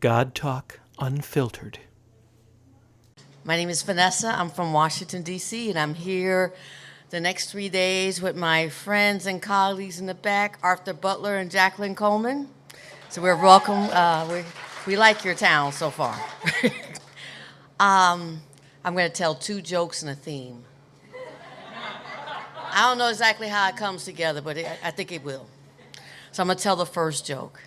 God Talk Unfiltered. My name is Vanessa. I'm from Washington, D.C., and I'm here the next 3 days with my friends and colleagues in the back, Arthur Butler and Jacqueline Coleman. So we're welcome. We like your town so far. I'm going to tell 2 jokes and a theme. I don't know exactly how it comes together, but I think it will. So I'm going to tell the first joke.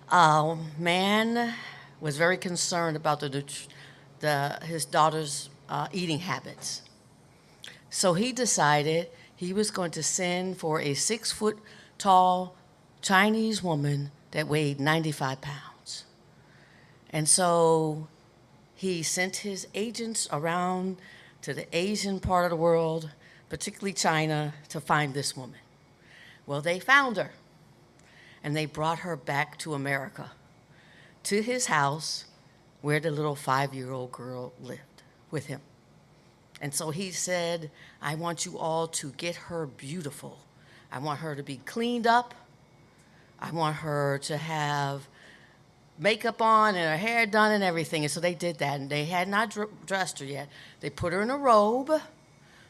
A man was very concerned about his daughter's eating habits. So he decided he was going to send for a 6-foot tall Chinese woman that weighed 95 pounds. And so he sent his agents around to the Asian part of the world, particularly China, to find this woman. Well, they found her, and they brought her back to America, to his house where the little 5-year-old girl lived with him. And so he said, I want you all to get her beautiful. I want her to be cleaned up. I want her to have makeup on and her hair done and everything. And so they did that, and they had not dressed her yet. They put her in a robe.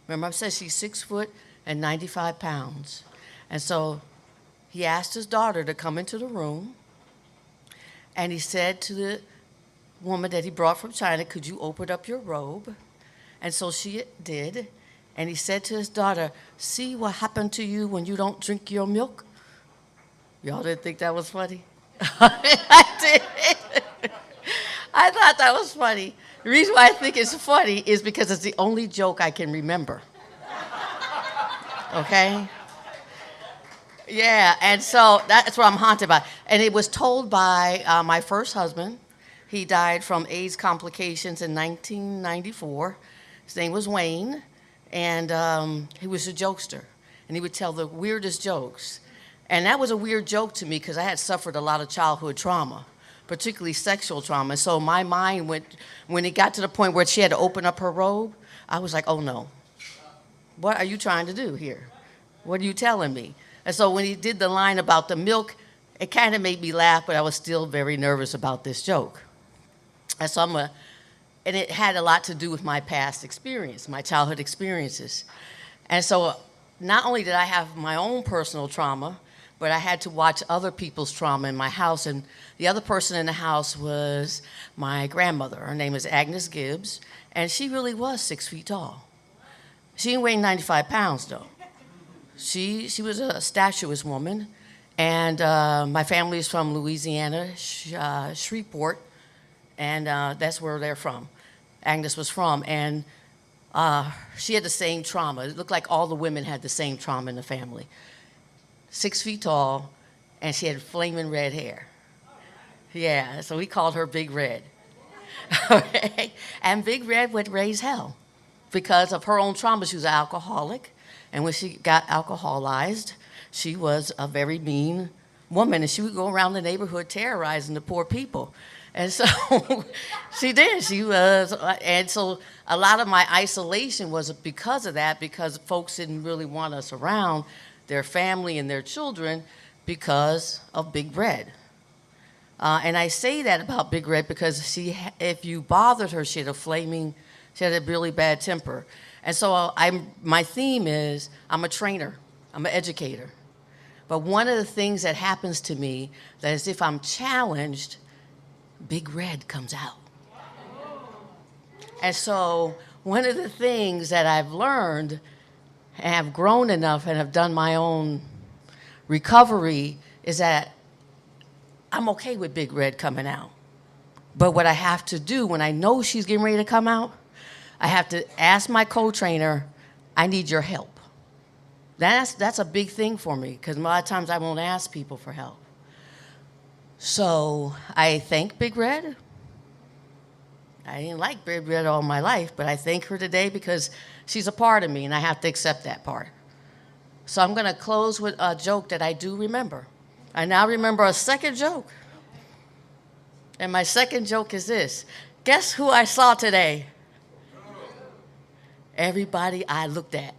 Remember, I said she's 6 foot and 95 pounds. And so he asked his daughter to come into the room, and he said to the woman that he brought from China, could you open up your robe? And so she did. And he said to his daughter, see what happened to you when you don't drink your milk? Y'all didn't think that was funny? I did. I thought that was funny. The reason why I think it's funny is because it's the only joke I can remember. Okay? Yeah, and so that's what I'm haunted by. And it was told by my first husband. He died from AIDS complications in 1994. His name was Wayne, and he was a jokester. And he would tell the weirdest jokes. And that was a weird joke to me because I had suffered a lot of childhood trauma, particularly sexual trauma. So my mind went, when it got to the point where she had to open up her robe, I was like, oh no. What are you trying to do here? What are you telling me? And so when he did the line about the milk, it kind of made me laugh, but I was still very nervous about this joke. And so and it had a lot to do with my past experience, my childhood experiences. And so not only did I have my own personal trauma, but I had to watch other people's trauma in my house. And the other person in the house was my grandmother. Her name is Agnes Gibbs, and she really was 6 feet tall. She didn't weigh 95 pounds, though. She was a statuesque woman, and my family is from Louisiana, Shreveport, and that's where they're from. Agnes was from, and she had the same trauma. It looked like all the women had the same trauma in the family. 6 feet tall, and she had flaming red hair. Yeah, so we called her Big Red. Okay? And Big Red would raise hell because of her own trauma. She was an alcoholic. And when she got alcoholized, she was a very mean woman, and she would go around the neighborhood terrorizing the poor people. And so she did. She was, and so a lot of my isolation was because of that, because folks didn't really want us around their family and their children because of Big Red. And I say that about Big Red because if you bothered her, she had a really bad temper. And so my theme is I'm a trainer, I'm an educator. But one of the things that happens to me, that is if I'm challenged, Big Red comes out. And so one of the things that I've learned and have grown enough and have done my own recovery is that I'm okay with Big Red coming out. But what I have to do when I know she's getting ready to come out, I have to ask my co-trainer, I need your help. That's a big thing for me because a lot of times I won't ask people for help. So I thank Big Red. I didn't like Big Red all my life, but I thank her today because she's a part of me and I have to accept that part. So I'm going to close with a joke that I do remember. I now remember a second joke. And my second joke is this. Guess who I saw today? Everybody I looked at.